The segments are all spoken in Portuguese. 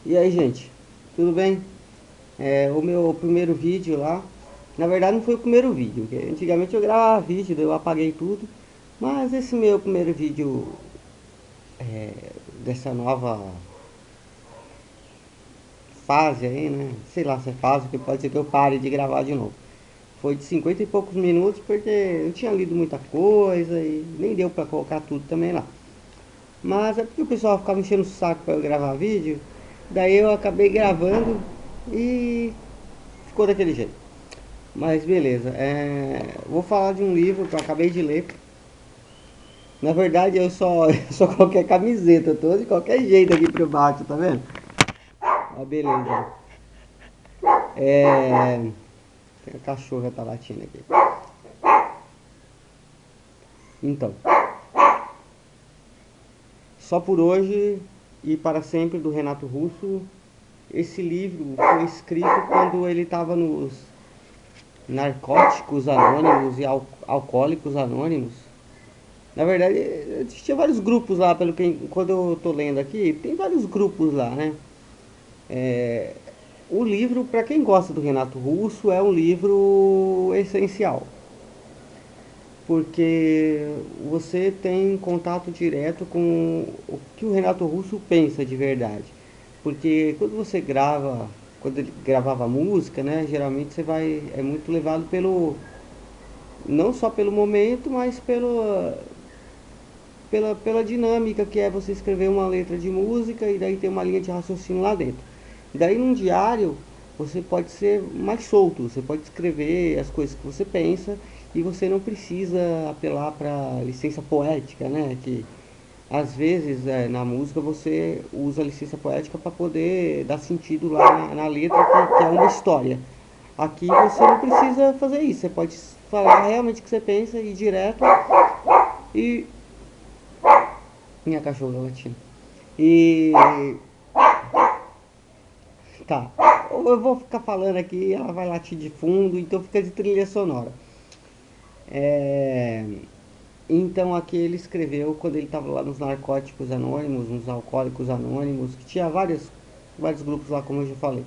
E aí, gente, tudo bem? O meu primeiro vídeo lá, na verdade não foi o primeiro vídeo, porque antigamente eu gravava vídeo, daí eu apaguei tudo, mas esse meu primeiro vídeo dessa nova fase aí, né? Sei lá se é fase, porque pode ser que eu pare de gravar de novo. Foi de 50 e poucos minutos, porque eu tinha lido muita coisa e nem deu pra colocar tudo também lá. Mas é porque o pessoal ficava enchendo o saco pra eu gravar vídeo, daí eu acabei gravando e ficou daquele jeito. Mas beleza, vou falar de um livro que eu acabei de ler. Na verdade, eu só, eu só coloquei a camiseta, eu tô de qualquer jeito aqui pro baixo, tá vendo? Ó, beleza. É, a cachorra tá latindo aqui. Então, só por hoje e para sempre do Renato Russo. Esse livro foi escrito quando ele estava nos Narcóticos Anônimos e Alcoólicos Anônimos. Na verdade, tinha vários grupos lá, pelo que quando eu tô lendo aqui, tem vários grupos lá, né? O livro, para quem gosta do Renato Russo, é um livro essencial, porque você tem contato direto com o que o Renato Russo pensa de verdade. Porque quando você grava, quando ele gravava música, né, geralmente você vai é muito levado pelo não só pelo momento, mas pela dinâmica que é você escrever uma letra de música e daí ter uma linha de raciocínio lá dentro. E daí num diário você pode ser mais solto, você pode escrever as coisas que você pensa e você não precisa apelar para licença poética, né? Que às vezes na música você usa a licença poética para poder dar sentido lá na letra que é uma história. Aqui você não precisa fazer isso, você pode falar realmente o que você pensa e ir direto e minha cachorra latindo. E tá. Ou eu vou ficar falando aqui, ela vai latir de fundo, então fica de trilha sonora. É, então aqui ele escreveu quando ele estava lá nos Narcóticos Anônimos, nos Alcoólicos Anônimos, que tinha vários grupos lá, como eu já falei.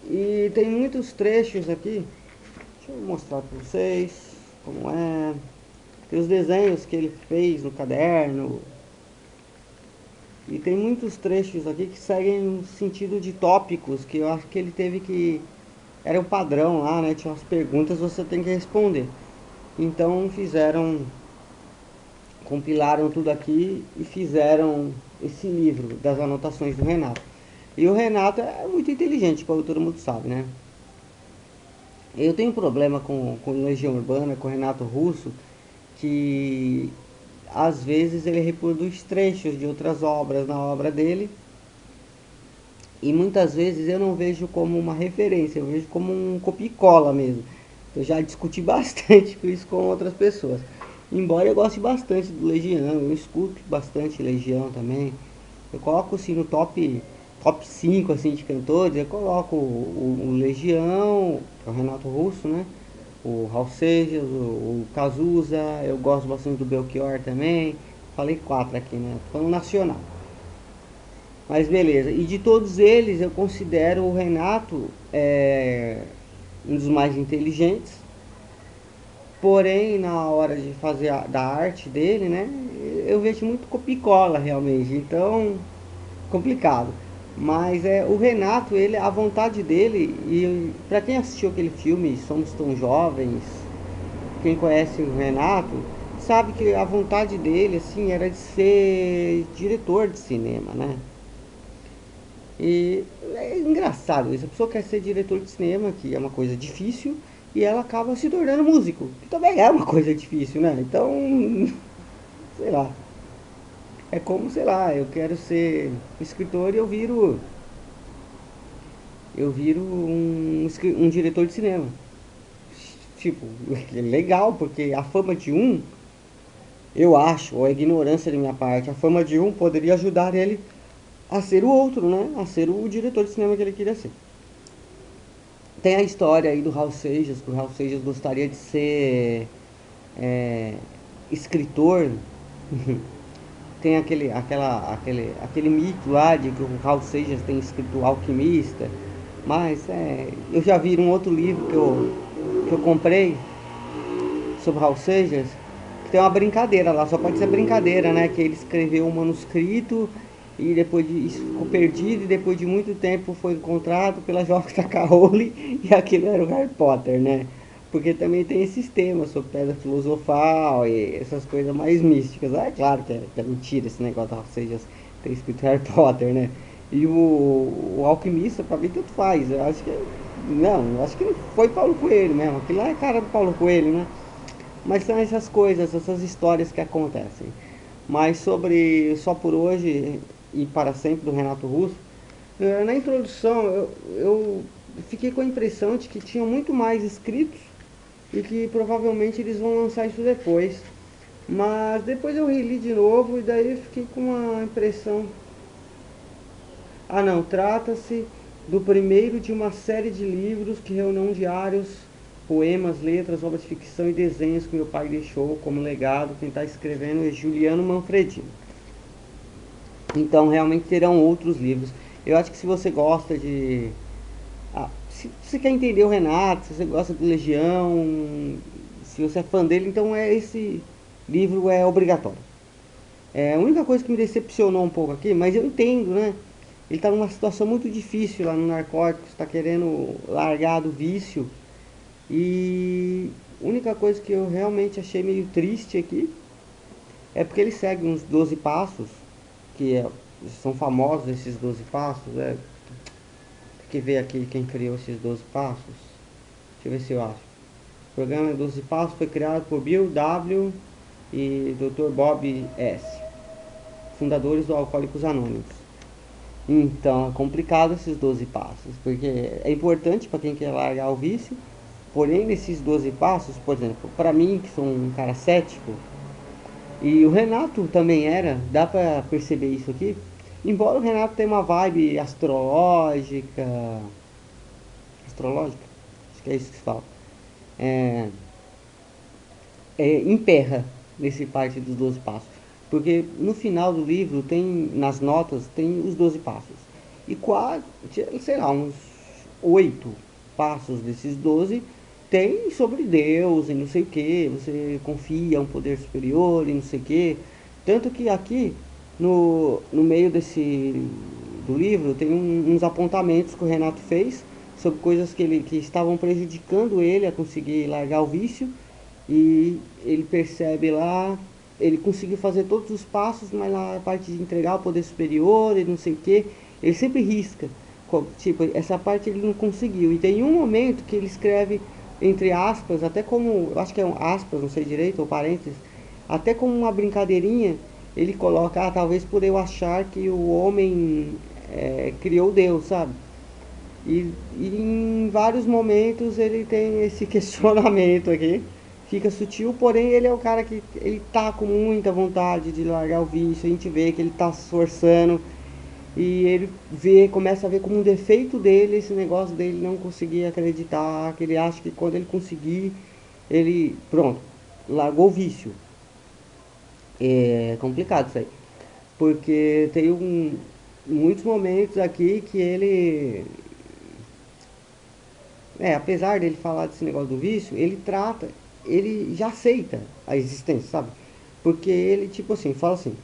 E tem muitos trechos aqui, deixa eu mostrar para vocês como é. Tem os desenhos que ele fez no caderno, e tem muitos trechos aqui que seguem um sentido de tópicos que eu acho que ele teve que. Era um padrão lá, né? Tinha umas perguntas você tem que responder. Então compilaram tudo aqui e fizeram esse livro das anotações do Renato. E o Renato é muito inteligente, como todo mundo sabe, né? Eu tenho um problema com Legião Urbana, com o Renato Russo, que às vezes ele reproduz trechos de outras obras na obra dele e muitas vezes eu não vejo como uma referência, eu vejo como um copia e cola mesmo. Eu já discuti bastante com isso com outras pessoas. Embora eu goste bastante do Legião, eu escuto bastante Legião também. Eu coloco assim no top 5 assim, de cantores, eu coloco o Legião, que é o Renato Russo, né? O Raul Seixas, o Cazuza, eu gosto bastante do Belchior também. Falei quatro aqui, né? Tô falando nacional. Mas beleza. E de todos eles, eu considero o Renato um dos mais inteligentes. Porém, na hora de fazer da arte dele, né? Eu vejo muito copicola realmente. Então, complicado. Mas o Renato, ele, a vontade dele, e para quem assistiu aquele filme Somos Tão Jovens, quem conhece o Renato, sabe que a vontade dele, assim, era de ser diretor de cinema, né? E é engraçado isso. A pessoa quer ser diretor de cinema, que é uma coisa difícil, e ela acaba se tornando músico, que também é uma coisa difícil, né? Então, sei lá. É como, sei lá, eu quero ser escritor e eu viro um diretor de cinema. Tipo, é legal, porque a fama de um, eu acho, ou a ignorância da minha parte, a fama de um poderia ajudar ele a ser o outro, né? A ser o diretor de cinema que ele queria ser. Tem a história aí do Raul Seixas, que o Raul Seixas gostaria de ser é, escritor tem aquele mito lá de que o Carl Sagan tem escrito Alquimista, mas eu já vi um outro livro que eu comprei sobre Carl Sagan, que tem uma brincadeira lá, só pode ser brincadeira, né? Que ele escreveu um manuscrito e depois isso ficou perdido e depois de muito tempo foi encontrado pela J.K. Rowling e aquilo era o Harry Potter, né? Porque também tem esses temas sobre pedra filosofal e essas coisas mais místicas. É claro que é mentira esse negócio de seja ter escrito Harry Potter, né? E o alquimista, pra mim, tanto faz. Eu acho que. Não, eu acho que não foi Paulo Coelho mesmo. Aquilo lá é cara do Paulo Coelho, né? Mas são essas coisas, essas histórias que acontecem. Mas sobre Só por Hoje e Para Sempre, do Renato Russo, na introdução eu fiquei com a impressão de que tinham muito mais escritos e que provavelmente eles vão lançar isso depois. Mas depois eu reli de novo e daí eu fiquei com uma impressão. Ah não, trata-se do primeiro de uma série de livros que reúnem diários, poemas, letras, obras de ficção e desenhos que meu pai deixou como legado. Quem está escrevendo é Juliano Manfredini. Então realmente terão outros livros. Eu acho que se você gosta de. Se você quer entender o Renato, se você gosta de Legião, se você é fã dele, então esse livro é obrigatório. A única coisa que me decepcionou um pouco aqui, mas eu entendo, né? Ele está numa situação muito difícil lá no Narcóticos, está querendo largar do vício. E a única coisa que eu realmente achei meio triste aqui é porque ele segue uns 12 passos, são famosos esses 12 passos. Tem que ver aqui quem criou esses 12 passos. Deixa eu ver se eu acho. O programa 12 Passos foi criado por Bill W. e Dr. Bob S., fundadores do Alcoólicos Anônimos. Então é complicado esses 12 passos, porque é importante para quem quer largar o vício, porém nesses 12 passos, por exemplo, para mim que sou um cara cético, e o Renato também era, dá para perceber isso aqui, embora o Renato tenha uma vibe astrológica, acho que é isso que se fala, é, emperra nesse parte dos 12 passos. Porque no final do livro tem, nas notas, tem os 12 passos. E quase, sei lá, uns 8 passos desses 12 tem sobre Deus e não sei o que, você confia em um poder superior e não sei o que. Tanto que aqui, no meio do livro, tem uns apontamentos que o Renato fez sobre coisas que estavam prejudicando ele a conseguir largar o vício e ele percebe lá, ele conseguiu fazer todos os passos, mas na parte de entregar o poder superior e não sei o que, ele sempre risca. Tipo, essa parte ele não conseguiu. E tem um momento que ele escreve, entre aspas, até como, eu acho que é um aspas, não sei direito, ou parênteses, até como uma brincadeirinha, ele coloca, talvez por eu achar que o homem criou Deus, sabe? E em vários momentos ele tem esse questionamento aqui. Fica sutil, porém ele é o cara que ele tá com muita vontade de largar o vício. A gente vê que ele tá se esforçando e ele começa a ver como um defeito dele esse negócio dele não conseguir acreditar, que ele acha que quando ele conseguir, ele pronto, largou o vício. É complicado isso aí, porque tem muitos momentos aqui que ele apesar dele falar desse negócio do vício, ele já aceita a existência, sabe? Porque ele, tipo assim, fala assim,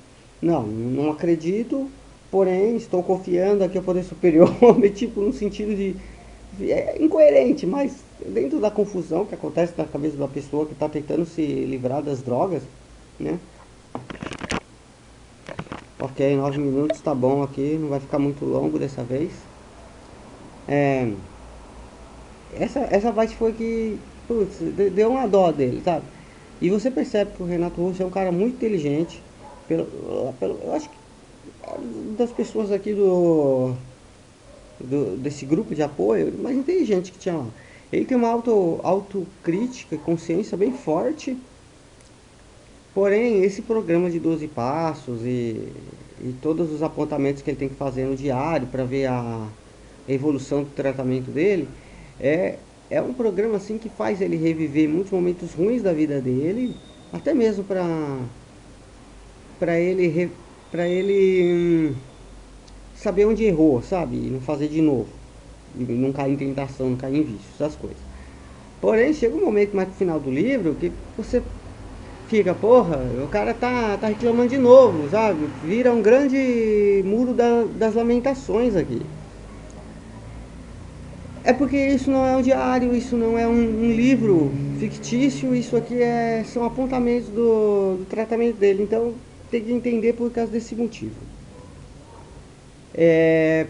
não acredito, porém estou confiando aqui ao poder superior, tipo, no sentido de, é incoerente, mas dentro da confusão que acontece na cabeça da pessoa que está tentando se livrar das drogas, né? Ok, 9 minutos, tá bom aqui, não vai ficar muito longo dessa vez. É, essa parte foi que, putz, deu uma dó dele, sabe? E você percebe que o Renato Russo é um cara muito inteligente. Eu acho que das pessoas aqui desse grupo de apoio, mais inteligente que tinha lá. Ele tem uma autocrítica e consciência bem forte. Porém, esse programa de 12 passos e todos os apontamentos que ele tem que fazer no diário para ver a evolução do tratamento dele, é, é um programa assim que faz ele reviver muitos momentos ruins da vida dele, até mesmo para ele para ele saber onde errou, sabe? E não fazer de novo. E não cair em tentação, não cair em vício, essas coisas. Porém, chega um momento mais pro final do livro que você fica, porra, o cara tá reclamando de novo, sabe? Vira um grande muro das lamentações aqui. É porque isso não é um diário, isso não é um livro fictício, isso aqui são apontamentos do tratamento dele. Então tem que entender por causa desse motivo.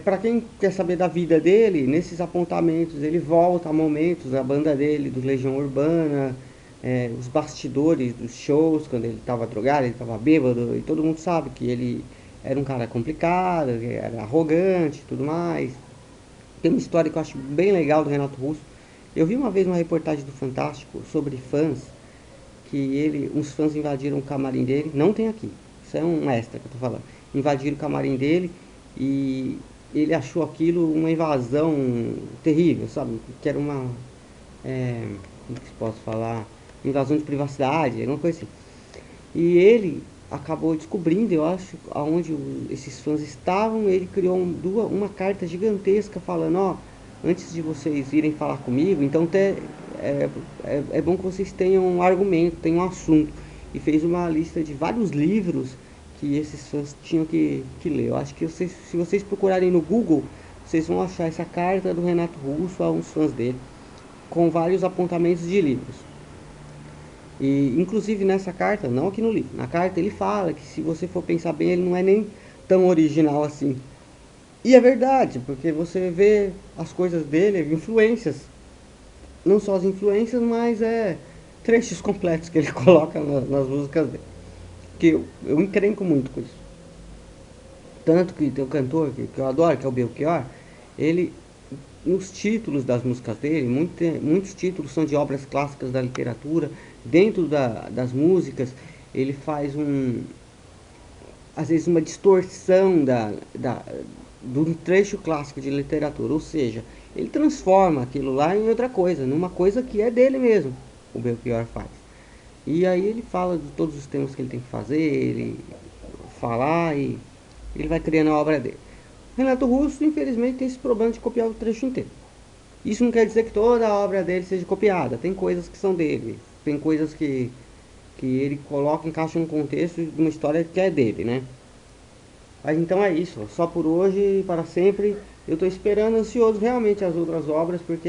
Para quem quer saber da vida dele, nesses apontamentos ele volta a momentos da banda dele, do Legião Urbana, os bastidores dos shows, quando ele estava drogado, ele estava bêbado, e todo mundo sabe que ele era um cara complicado, que era arrogante e tudo mais. Tem uma história que eu acho bem legal do Renato Russo. Eu vi uma vez uma reportagem do Fantástico sobre fãs, que uns fãs invadiram o camarim dele, não tem aqui, isso é um extra que eu tô falando. Invadiram o camarim dele e ele achou aquilo uma invasão terrível, sabe? Que era como que se posso falar? Invasão de privacidade, alguma coisa assim. E ele acabou descobrindo, eu acho, aonde esses fãs estavam. Ele criou uma carta gigantesca falando, ó, antes de vocês irem falar comigo, então é bom que vocês tenham um argumento, tenham um assunto. E fez uma lista de vários livros que esses fãs tinham que ler. Eu acho que se vocês procurarem no Google, vocês vão achar essa carta do Renato Russo a uns fãs dele, com vários apontamentos de livros. E inclusive nessa carta, não aqui no livro, na carta ele fala que se você for pensar bem, ele não é nem tão original assim. E é verdade, porque você vê as coisas dele, influências. Não só as influências, mas trechos completos que ele coloca nas músicas dele. Que eu encrenco muito com isso. Tanto que tem um cantor que eu adoro, que é o Belchior, ele, nos títulos das músicas dele, muitos títulos são de obras clássicas da literatura. Dentro das músicas, ele faz às vezes uma distorção de um trecho clássico de literatura, ou seja, ele transforma aquilo lá em outra coisa, numa coisa que é dele mesmo, o Belchior faz. E aí ele fala de todos os temas que ele tem que fazer, ele falar e ele vai criando a obra dele. Renato Russo, infelizmente, tem esse problema de copiar o trecho inteiro. Isso não quer dizer que toda a obra dele seja copiada. Tem coisas que são dele. Tem coisas que ele coloca, encaixa num contexto de uma história que é dele, né? Mas então é isso. Só por hoje, para sempre. Eu estou esperando ansioso realmente as outras obras, porque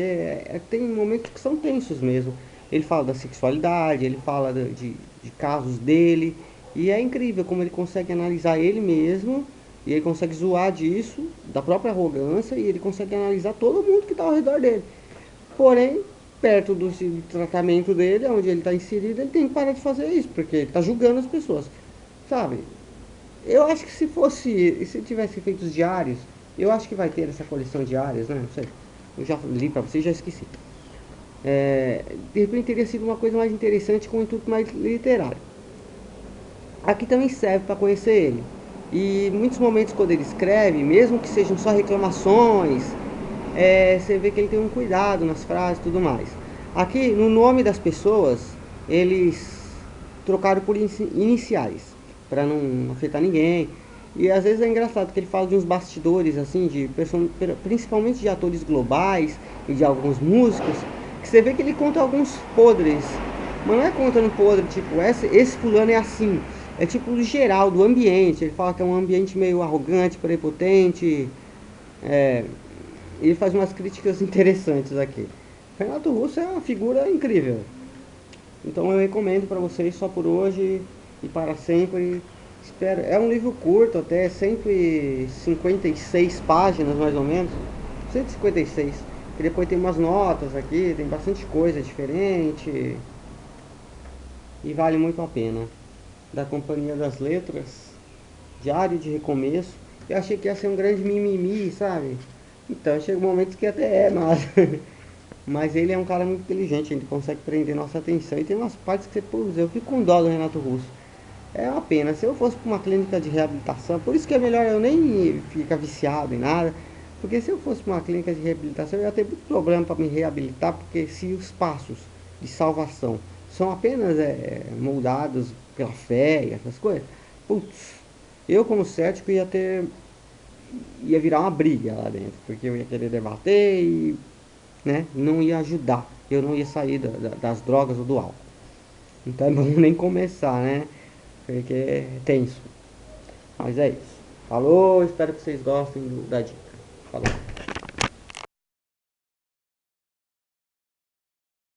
tem momentos que são tensos mesmo. Ele fala da sexualidade, ele fala de casos dele. E é incrível como ele consegue analisar ele mesmo. E ele consegue zoar disso, da própria arrogância. E ele consegue analisar todo mundo que está ao redor dele. Porém, perto do tratamento dele, onde ele está inserido, ele tem que parar de fazer isso, porque ele está julgando as pessoas, sabe? Eu acho que se tivesse feito os diários, eu acho que vai ter essa coleção de diários, né? Não sei. Eu já li pra vocês, já esqueci. De repente teria sido uma coisa mais interessante com um intuito mais literário. Aqui também serve para conhecer ele. E muitos momentos quando ele escreve, mesmo que sejam só reclamações, você vê que ele tem um cuidado nas frases e tudo mais. Aqui, no nome das pessoas, eles trocaram por iniciais, para não afetar ninguém. E às vezes é engraçado que ele fala de uns bastidores, assim, principalmente de atores globais e de alguns músicos, que você vê que ele conta alguns podres. Mas não é contando podre, tipo, esse fulano é assim. É tipo do geral, do ambiente. Ele fala que é um ambiente meio arrogante, prepotente. Ele faz umas críticas interessantes aqui. Renato Russo é uma figura incrível. Então eu recomendo para vocês só por hoje e para sempre. Espero. É um livro curto, até 156 páginas mais ou menos. 156. E depois tem umas notas aqui, tem bastante coisa diferente. E vale muito a pena. Da Companhia das Letras, Diário de Recomeço. Eu achei que ia ser um grande mimimi, sabe? Então chega um momento que até mas ele é um cara muito inteligente, ele consegue prender nossa atenção. E tem umas partes que você, pô, eu fico com dó do Renato Russo. É uma pena, se eu fosse para uma clínica de reabilitação, por isso que é melhor eu nem ficar viciado em nada. Porque se eu fosse para uma clínica de reabilitação, eu ia ter muito problema para me reabilitar, porque se os passos de salvação são apenas moldados pela fé e essas coisas, putz, Eu, como cético, ia virar uma briga lá dentro, porque eu ia querer debater e, né, não ia ajudar. Eu não ia sair das drogas ou do álcool. Então é bom nem começar, né? Porque é tenso. Mas é isso. Falou, espero que vocês gostem da dica. Falou.